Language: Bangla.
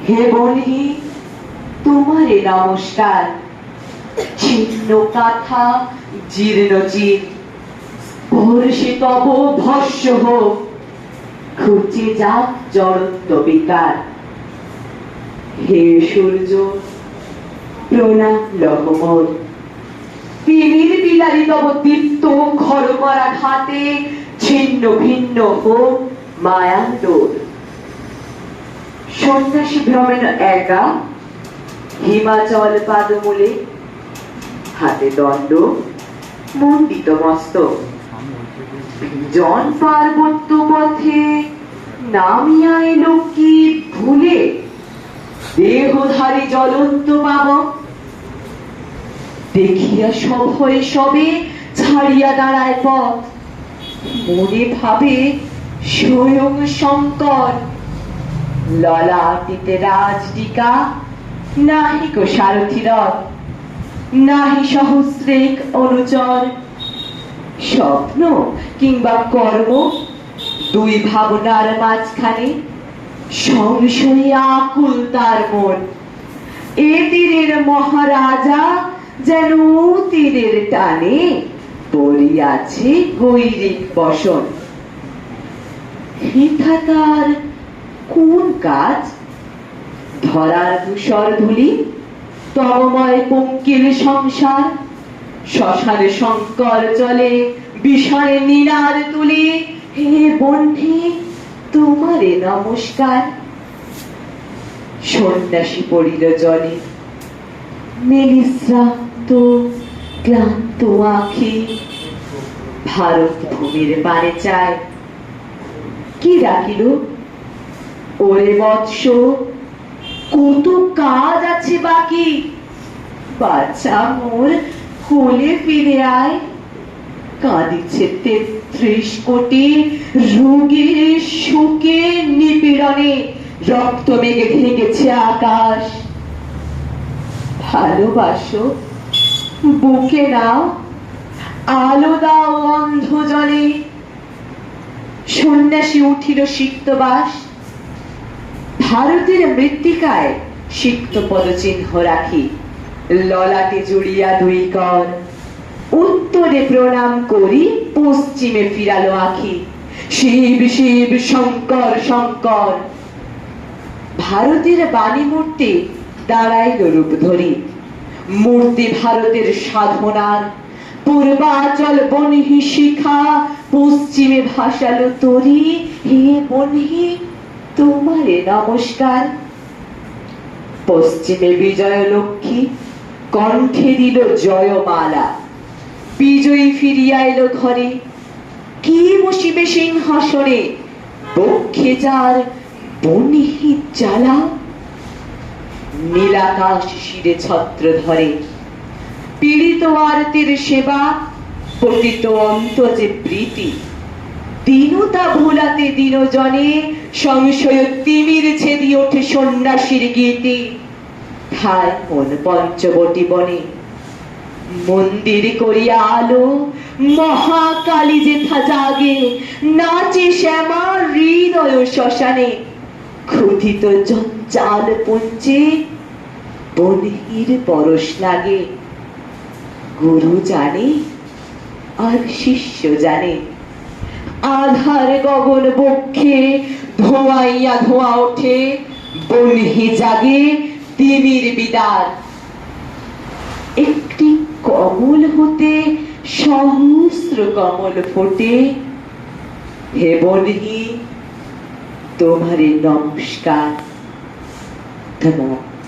হে বলি তোমারে নমস্কার। ছিন্ন কাথা জীর্ণ চির স্পর্শে তব ভস্য হোক, খুঁজে যাক জড়ত্ব বিকার। হে সূর্য প্রণাম লহমোর, তিমির বিলারি তব দীপ্ত খর করা ঘাতে ছিন্ন ভিন্ন হোক মায়ার ডোর। সন্ন্যাসী ভ্রমেণ একা হিমাচল পাদমূলে, হাতে দণ্ড মণ্ডিত মস্তক। জন পার্বত্য পথে নামিয়া এলো কি ভুলে, দেহধারী জ্বলন্ত পাবক। দেখিয়া সভয়ে সবে ছাড়িয়া দাঁড়ায় পথ, মনে ভাবে স্বয়ং শঙ্কর। ললাটিতে রাজটিকা, নাহি কো সারথি রথ, নাহি সহস্রেক অনুচর। স্বপ্ন কিংবা কর্ম দুই ভাবনার মাঝখানে সংশয়ে আকুল তার মন। এ তীরের মহারাজা যেন তীরের টানে পড়িয়াছে গৈরিক বসন। বৃথা তার কোন কাজ? ধরার ধূসর ধূলি তমময় পঙ্কিল সংসার। শ্মশানে শঙ্কর চলে বিষাণে নীলার তুলি। হে বন্ধি তোমারে নমস্কার। সন্ন্যাসী পড়িল জলে, মেলি শ্রান্ত ক্লান্ত আঁখি। ভারত ভূমির পানে চায়, কি রাখিল? ওরে বৎস কত কাজ আছে বাকি। বাচ্চা মোর কোলে ফিরে আয়। কাঁদিছে ৩৩ কোটি রোগে শোকে নিপীড়নে, রক্ত মেঘে ঢেকেছে আকাশ। ভালোবাসো বুকে নাও, আলো দাও অন্ধ জলে। সন্ন্যাসী উঠিল সিক্তবাস, ভারতের মৃত্তিকায় সিক্ত পদচিহ্ন রাখি। ললাটে জুড়িয়া দুই কর, উত্তরে প্রণাম করি পশ্চিমে ফিরালো আখি। শিব শিব শঙ্কর শঙ্কর। ভারতের বাণী মূর্তি দাঁড়াইল রূপ ধরি। মূর্তি ভারতের সাধনার, পূর্বাচল বনহি শিখা, পশ্চিমে ভাসালো তরি। হে বনহি তোমারে নমস্কার। পশ্চিমে বিজয় লক্ষ্মী কণ্ঠে দিল জয়মালা। বিজয়ী ফিরিয়া এলো ঘরে, কি বসিবে সিংহাসনে? বক্ষে যার বনহি জ্বালা। নীলাকাশ শিরে ছত্র ধরে, পীড়িত আরতির সেবা, পতিত অন্তজে প্রীতি। দীনতা ভোলাতে দীনজনে, সংশয় তিমির ছেদি ওঠে সন্ন্যাসীর গীতি। ঠায় মন পঞ্চবটী বনে, মন্দির করিয়া আলো, মহাকালী যেথা জাগে। নাচে শ্যামা হৃদয় শ্মশানে, ক্ষুধিত জঞ্জাল পঞ্চে বনহির পরশ লাগে। গুরু জানে আর শিষ্য জানে, আধার গগন বক্ষে ধোঁয়াইয়া ধোঁয়া ওঠে। বনহি জাগে তিমির বিদার, একটি কমল হতে সহস্র কমল ফোটে। হে বনহি তোমারে নমস্কার। ধন্যবাদ।